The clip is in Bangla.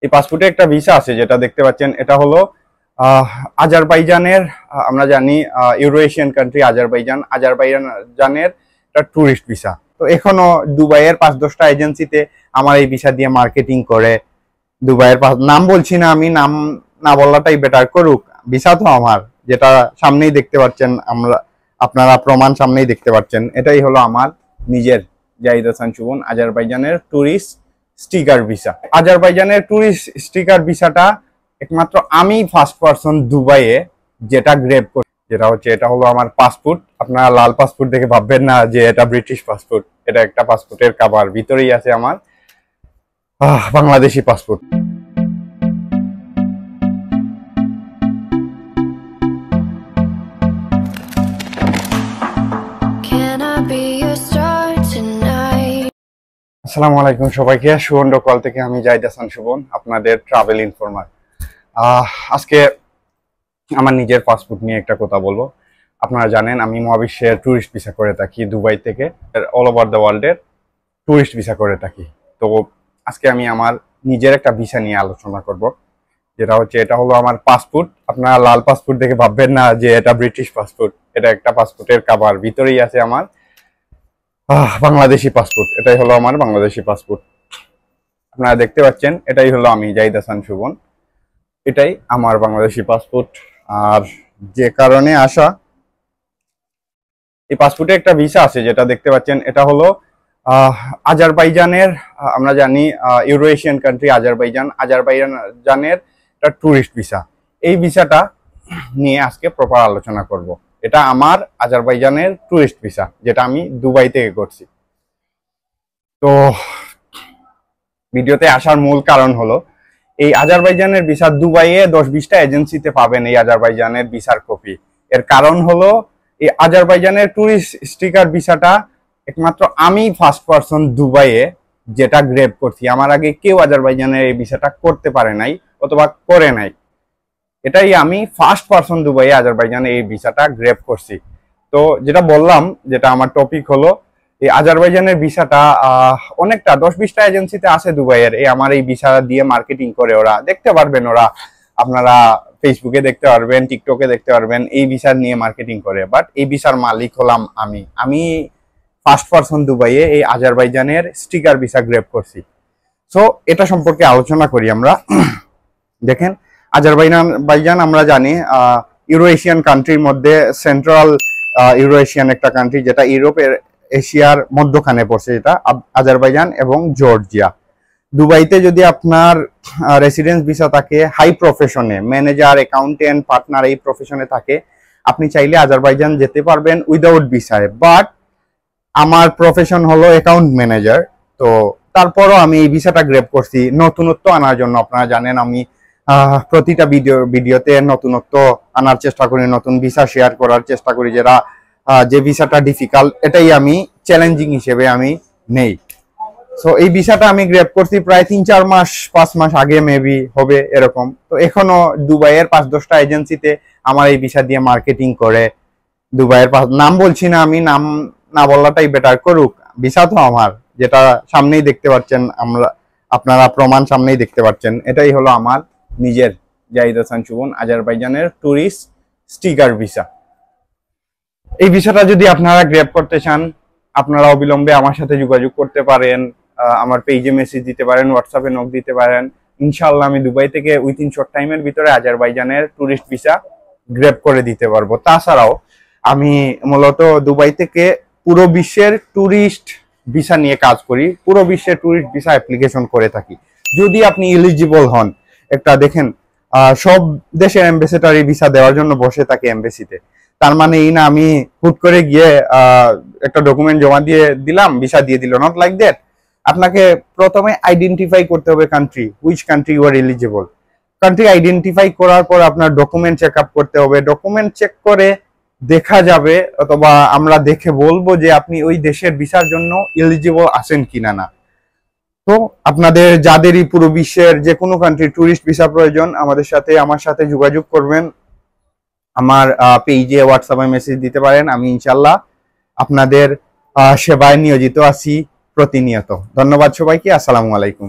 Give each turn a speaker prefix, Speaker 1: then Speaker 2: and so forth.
Speaker 1: এই পাসপোর্টে একটা ভিসা আছে যেটা দেখতে পাচ্ছেন, এটা হলো আজারবাইজানের, আমরা জানি ইউরো এশিয়ান কান্ট্রি আজারবাইজানের একটা ট্যুরিস্ট ভিসা। তো এখনো দুবাইয়ের 5-10টা এজেন্সিতে আমার এই ভিসা দিয়ে মার্কেটিং করে। দুবাইয়ের নাম বলছি না, আমি নাম না বলাটাই বেটার, করুক। ভিসা তো আমার, যেটা সামনেই দেখতে পাচ্ছেন, আপনারা প্রমাণ সামনেই দেখতে পাচ্ছেন। এটাই হলো আমার নিজের জাহিদ হাসান সুবন আজারবাইজানের ট্যুরিস্ট স্টিকার ভিসা। আজারবাইজানের ট্যুরিস্ট স্টিকার ভিসাটা একমাত্র আমি ফার্স্ট পারসন দুবাইয়ে যেটা গ্রেব করি, যেটা হচ্ছে এটা হলো আমার পাসপোর্ট। আপনারা লাল পাসপোর্ট দেখে ভাববেন না যে এটা ব্রিটিশ পাসপোর্ট, এটা একটা পাসপোর্টের কাভার, ভিতরেই আছে আমার বাংলাদেশি পাসপোর্ট। আসসালামু আলাইকুম সবাইকে, সুবন কল থেকে আমি জাহিদ হাসান সুবন, আপনাদের ট্রাভেল ইনফরমার। আজকে আমার নিজের পাসপোর্ট নিয়ে একটা কথা বলবো। আপনারা জানেন আমি মহাবিশ্বের ট্যুরিস্ট ভিসা করে থাকি, দুবাই থেকে অল ওভার দ্য ওয়ার্ল্ডের ট্যুরিস্ট ভিসা করে থাকি। তো আজকে আমি আমার নিজের একটা ভিসা নিয়ে আলোচনা করব, যেটা হচ্ছে এটা হলো আমার পাসপোর্ট। আপনারা লাল পাসপোর্ট দেখে ভাববেন না যে এটা ব্রিটিশ পাসপোর্ট, এটা একটা পাসপোর্টের কাভার, ভিতরেই আছে আমার বাংলাদেশি পাসপোর্ট। এটাই হলো আমার বাংলাদেশি পাসপোর্ট। আপনারা দেখতে পাচ্ছেন, এটাই হলো আমি জাহিদ হাসান সুবন, এটাই আমার বাংলাদেশি পাসপোর্ট। আর যে কারণে আসা, এই পাসপোর্টে একটা ভিসা আছে যেটা দেখতে পাচ্ছেন, এটা হলো আজারবাইজানের, আমরা জানি ইউরো এশিয়ান কান্ট্রি আজারবাইজানের একটা ট্যুরিস্ট ভিসা। এই ভিসাটা নিয়ে আজকে প্রপার আলোচনা করব। এটা আমার আজারবাইজানের ট্যুরিস্ট ভিসা, যেটা আমি দুবাই থেকে করছি। তো ভিডিওতে আসার মূল কারণ হলো, এই আজারবাইজানের ভিসা দুবাইয়ে 10-20টা এজেন্সিতে পাবেন এই আজারবাইজানের ভিসার কপি। এর কারণ হলো, এই আজারবাইজানের ট্যুরিস্ট স্টিকার ভিসাটা একমাত্র আমি ফার্স্ট পারসন দুবাইয়ে যেটা গ্রেব করছি। আমার আগে কেউ আজারবাইজানের এই ভিসাটা করতে পারে নাই অথবা করে নাই। এটাই আমি ফার্স্ট পারসন দুবাইয়ে আজারবাইজানে এই ভিসাটা গ্রেব করছি। তো যেটা বললাম, যেটা আমার টপিক হলো, এই আজারবাইজানের ভিসাটা অনেকটা 10-20টা এজেন্সিতে আছে দুবাইয়ের। আমার এই ভিসা দিয়ে মার্কেটিং করে, ওরা দেখতে পারবেন, ওরা আপনারা ফেসবুকে দেখতে পারবেন, টিকটকে দেখতে পারবেন, এই ভিসা নিয়ে মার্কেটিং করে। বাট এই ভিসার মালিক হলাম আমি ফার্স্ট পারসন দুবাইয়ে এই আজারবাইজানের স্টিকার ভিসা গ্রেব করছি। সো এটা সম্পর্কে আলোচনা করি আমরা। দেখেন, আজারবাইজান আমরা জানি ইউরো এশিয়ান কান্ট্রির মধ্যে সেন্ট্রাল ইউরো এশিয়ান একটা কান্ট্রি, যেটা ইউরোপের এশিয়ার মধ্যখানে পড়ছে, যেটা আজারবাইজান এবং জর্জিয়া। দুবাইতে যদি আপনার রেসিডেন্স ভিসা থাকে, হাই প্রফেশনে, ম্যানেজার, অ্যাকাউন্টেন্ট, পার্টনার, এই প্রফেশনে থাকে, আপনি চাইলে আজারবাইজান যেতে পারবেন উইদাউট ভিসায়। বাট আমার প্রফেশন হলো অ্যাকাউন্ট ম্যানেজার, তো তারপরও আমি এই ভিসাটা গ্রেব করছি নতুনত্ব আনার জন্য। আপনারা জানেন আমি প্রতিটা ভিডিওতে নতুনত্ব আনার চেষ্টা করি, নতুন ভিসা শেয়ার করার চেষ্টা করি, যে ভিসাটা ডিফিকাল্ট এটাই আমি চ্যালেঞ্জিং হিসেবে আমি নেই। সো এই ভিসাটা আমি গ্রেব করছি প্রায় 3-4 মাস, 5 মাস আগে মেবি হবে এরকম। তো এখনো দুবাইয়ের 5-10টা এজেন্সিতে আমার এই ভিসা দিয়ে মার্কেটিং করে। দুবাইয়ের নাম বলছি না, আমি নাম না বলাটাই বেটার, করুক। ভিসা তো আমার, যেটা সামনেই দেখতে পাচ্ছেন, আপনারা প্রমাণ সামনেই দেখতে পাচ্ছেন। এটাই হলো আমার নিজের জাহিদ হাসান সুবন আজারবাইজানের ট্যুরিস্ট স্টিকার ভিসা। এই ভিসাটা যদি আপনারা গ্রেব করতে চান, আপনারা অবিলম্বে আমার সাথে যোগাযোগ করতে পারেন, আমার পেজে মেসেজ দিতে পারেন, হোয়াটসঅ্যাপে নক দিতে পারেন। ইনশাআল্লাহ আমি দুবাই থেকে উইথিন শর্ট টাইমের ভিতরে আজারবাইজানের ট্যুরিস্ট ভিসা গ্রেব করে দিতে পারবো। তাছাড়াও আমি মূলত দুবাই থেকে পুরো বিশ্বের ট্যুরিস্ট ভিসা নিয়ে কাজ করি, পুরো বিশ্বের ট্যুরিস্ট ভিসা অ্যাপ্লিকেশন করে থাকি। যদি আপনি এলিজিবল হন, একটা দেখেন সব দেশের অ্যাম্বাসেডারি ভিসা দেওয়ার জন্য বসে থাকে এমবেসিতে। তার মানে এই না আমি হুট করে গিয়ে একটা ডকুমেন্ট জমা দিয়ে দিলাম, ভিসা দিয়ে দিল, নট লাইক দ্যাট। আপনাকে প্রথমে আইডেন্টিফাই করতে হবে country, which country you are eligible. Country identify করার পর আপনার ডকুমেন্ট চেক আপ করতে হবে। ডকুমেন্ট চেক করে দেখা যাবে, অথবা আমরা দেখে বলবো যে আপনি ওই দেশের ভিসার জন্য এলিজিবল আছেন কিনা না। তো আপনাদের যাদেরই পুরো বিশ্বের যে কোনো কান্ট্রি ট্যুরিস্ট ভিসা প্রয়োজন, আমার সাথে যোগাযোগ করবেন। আমার পেজে, হোয়াটসঅ্যাপে মেসেজ দিতে পারেন। আমি ইনশাল্লাহ আপনাদের সেবায় নিয়োজিত আছি প্রতিনিয়ত। ধন্যবাদ সবাইকে। আসসালামু আলাইকুম।